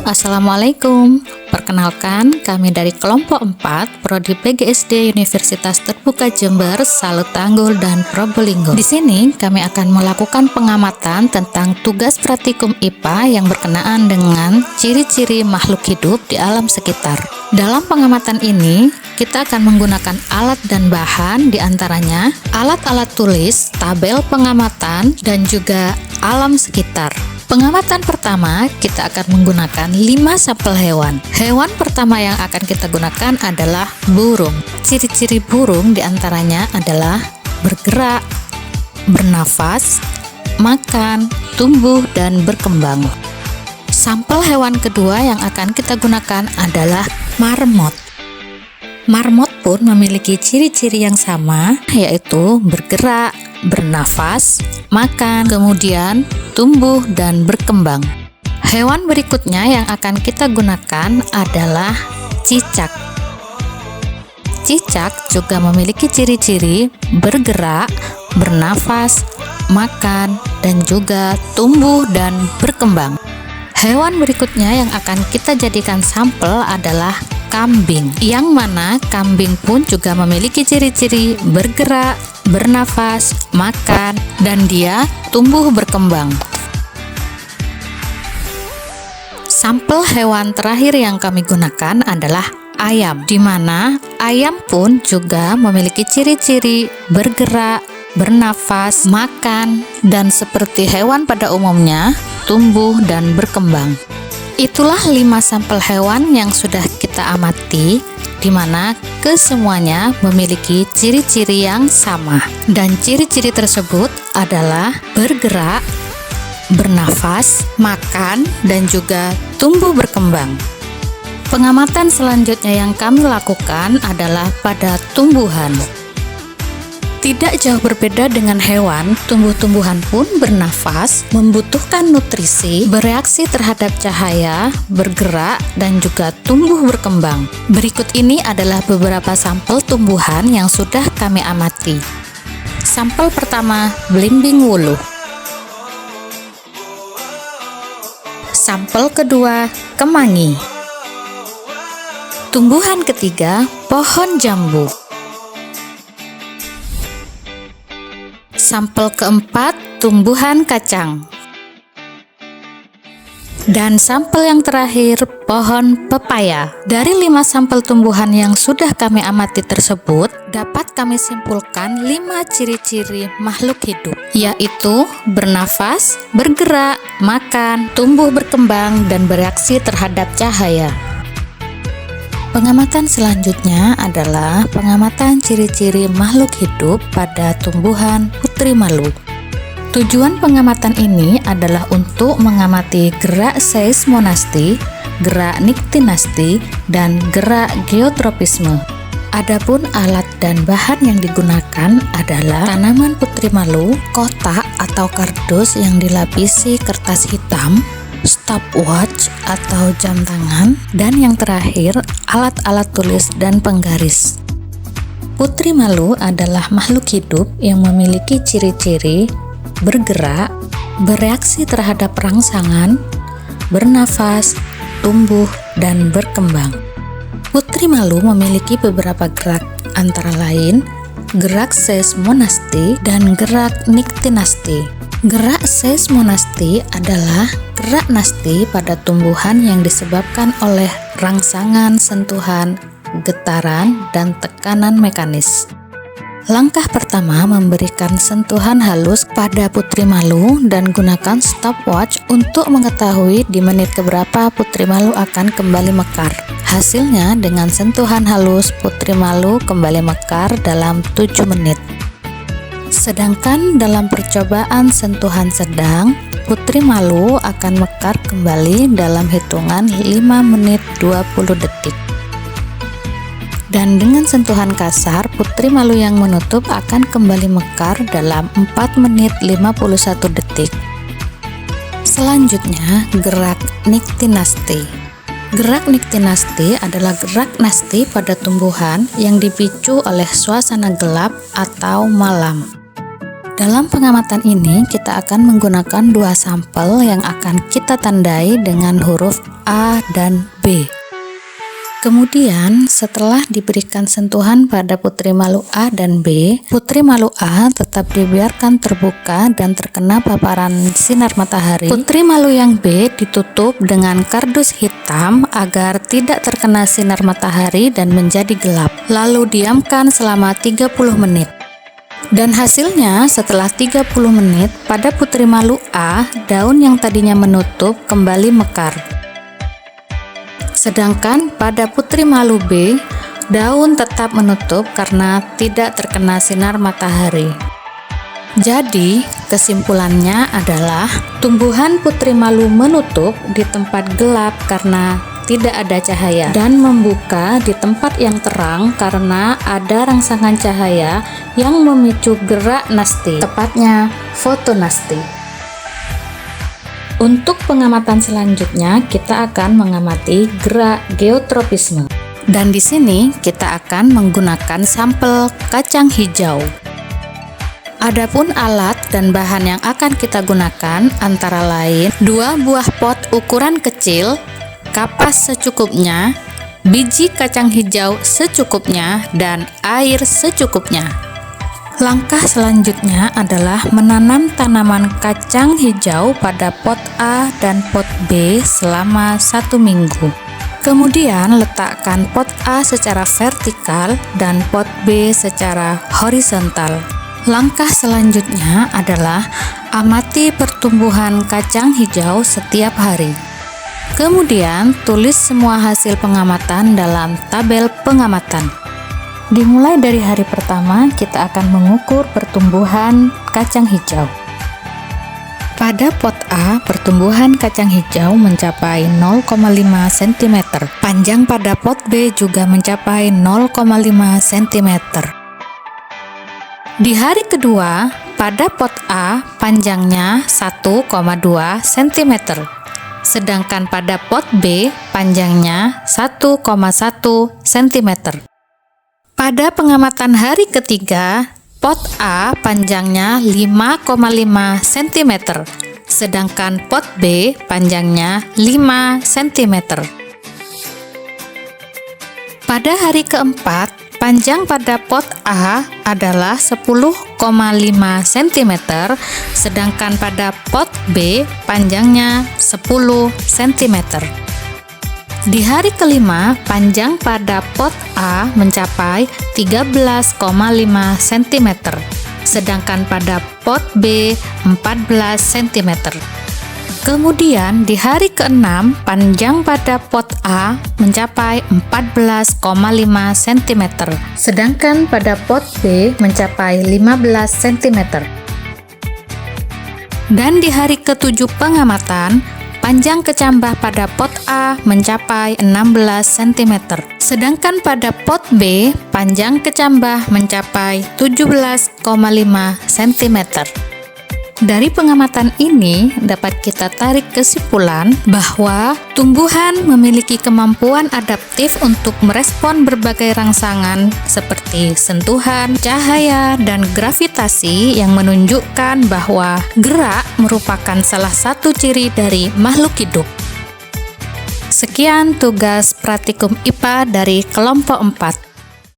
Halo, Assalamualaikum. Perkenalkan, kami dari kelompok 4 Prodi PGSD Universitas Terbuka Jember, Salut Tanggul, dan Probolinggo. Di sini kami akan melakukan pengamatan tentang tugas praktikum IPA yang berkenaan dengan ciri-ciri makhluk hidup di alam sekitar. Dalam pengamatan ini, kita akan menggunakan alat dan bahan, diantaranya alat-alat tulis, tabel pengamatan, dan juga alam sekitar. Pengamatan pertama, kita akan menggunakan 5 sampel hewan. Hewan pertama yang akan kita gunakan adalah burung. Ciri-ciri burung diantaranya adalah bergerak, bernafas, makan, tumbuh, dan berkembang. Sampel hewan kedua yang akan kita gunakan adalah marmot. Marmot pun memiliki ciri-ciri yang sama, yaitu bergerak, bernafas, makan, kemudian tumbuh dan berkembang. Hewan berikutnya yang akan kita gunakan adalah cicak. Cicak juga memiliki ciri-ciri bergerak, bernafas, makan, dan juga tumbuh dan berkembang. Hewan berikutnya yang akan kita jadikan sampel adalah kambing, yang mana kambing pun juga memiliki ciri-ciri bergerak, bernafas, makan, dan dia tumbuh berkembang. Sampel hewan terakhir yang kami gunakan adalah ayam, di mana ayam pun juga memiliki ciri-ciri bergerak, bernafas, makan, dan seperti hewan pada umumnya, tumbuh dan berkembang. Itulah 5 sampel hewan yang sudah kita amati, di mana kesemuanya memiliki ciri-ciri yang sama. Dan ciri-ciri tersebut adalah bergerak, bernafas, makan, dan juga tumbuh berkembang. Pengamatan selanjutnya yang kami lakukan adalah pada tumbuhan. Tidak jauh berbeda dengan hewan, tumbuh-tumbuhan pun bernafas, membutuhkan nutrisi, bereaksi terhadap cahaya, bergerak, dan juga tumbuh berkembang. Berikut ini adalah beberapa sampel tumbuhan yang sudah kami amati. Sampel pertama, belimbing wuluh. Sampel kedua, kemangi. Tumbuhan ketiga, pohon jambu. Sampel keempat, tumbuhan kacang. Dan sampel yang terakhir, pohon pepaya. Dari 5 sampel tumbuhan yang sudah kami amati tersebut, dapat kami simpulkan 5 ciri-ciri makhluk hidup, yaitu bernafas, bergerak, makan, tumbuh berkembang, dan bereaksi terhadap cahaya. Pengamatan selanjutnya adalah pengamatan ciri-ciri makhluk hidup pada tumbuhan putri malu. Tujuan pengamatan ini adalah untuk mengamati gerak seismonasti, gerak niktinasti, dan gerak geotropisme. Adapun alat dan bahan yang digunakan adalah tanaman putri malu, kotak atau kardus yang dilapisi kertas hitam, stopwatch atau jam tangan, dan yang terakhir alat-alat tulis dan penggaris. Putri malu adalah makhluk hidup yang memiliki ciri-ciri bergerak, bereaksi terhadap rangsangan, bernafas, tumbuh, dan berkembang. Putri malu memiliki beberapa gerak, antara lain gerak seismonasti dan gerak niktinasti. Gerak seismonasti adalah gerak nasti pada tumbuhan yang disebabkan oleh rangsangan, sentuhan, getaran, dan tekanan mekanis. Langkah pertama memberikan sentuhan halus pada putri malu dan gunakan stopwatch untuk mengetahui di menit keberapa putri malu akan kembali mekar. Hasilnya dengan sentuhan halus putri malu kembali mekar dalam 7 menit. Sedangkan dalam percobaan sentuhan sedang, putri malu akan mekar kembali dalam hitungan 5 menit 20 detik. Dan dengan sentuhan kasar, putri malu yang menutup akan kembali mekar dalam 4 menit 51 detik. Selanjutnya, gerak niktinasti. Gerak niktinasti adalah gerak nasti pada tumbuhan yang dipicu oleh suasana gelap atau malam. Dalam pengamatan ini, kita akan menggunakan dua sampel yang akan kita tandai dengan huruf A dan B. Kemudian, setelah diberikan sentuhan pada putri malu A dan B, putri malu A tetap dibiarkan terbuka dan terkena paparan sinar matahari. Putri malu yang B ditutup dengan kardus hitam agar tidak terkena sinar matahari dan menjadi gelap. Lalu diamkan selama 30 menit. Dan hasilnya, setelah 30 menit, pada putri malu A, daun yang tadinya menutup kembali mekar. Sedangkan pada putri malu B, daun tetap menutup karena tidak terkena sinar matahari. Jadi, kesimpulannya adalah tumbuhan putri malu menutup di tempat gelap karena tidak ada cahaya dan membuka di tempat yang terang karena ada rangsangan cahaya yang memicu gerak nasti, tepatnya fotonasti. Untuk pengamatan selanjutnya, kita akan mengamati gerak geotropisme. Dan di sini kita akan menggunakan sampel kacang hijau. Adapun alat dan bahan yang akan kita gunakan antara lain 2 buah pot ukuran kecil, kapas secukupnya, biji kacang hijau secukupnya, dan air secukupnya. Langkah selanjutnya adalah menanam tanaman kacang hijau pada pot A dan pot B selama 1 minggu. Kemudian letakkan pot A secara vertikal dan pot B secara horizontal. Langkah selanjutnya adalah amati pertumbuhan kacang hijau setiap hari. Kemudian tulis semua hasil pengamatan dalam tabel pengamatan. Dimulai dari hari pertama, kita akan mengukur pertumbuhan kacang hijau. Pada pot A, pertumbuhan kacang hijau mencapai 0,5 cm. Panjang pada pot B juga mencapai 0,5 cm. Di hari kedua, pada pot A, panjangnya 1,2 cm. Sedangkan pada pot B, panjangnya 1,1 cm. Pada pengamatan hari ketiga, pot A panjangnya 5,5 cm, sedangkan pot B panjangnya 5 cm. Pada hari keempat, panjang pada pot A adalah 10,5 cm, sedangkan pada pot B panjangnya 10 cm. Di hari kelima, panjang pada pot A mencapai 13,5 cm, sedangkan pada pot B 14 cm. Kemudian di hari keenam, panjang pada pot A mencapai 14,5 cm, sedangkan pada pot B mencapai 15 cm. Dan di hari ketujuh pengamatan, panjang kecambah pada pot A mencapai 16 cm, sedangkan pada pot B, panjang kecambah mencapai 17,5 cm. Dari pengamatan ini dapat kita tarik kesimpulan bahwa tumbuhan memiliki kemampuan adaptif untuk merespon berbagai rangsangan seperti sentuhan, cahaya, dan gravitasi yang menunjukkan bahwa gerak merupakan salah satu ciri dari makhluk hidup. Sekian tugas praktikum IPA dari kelompok 4.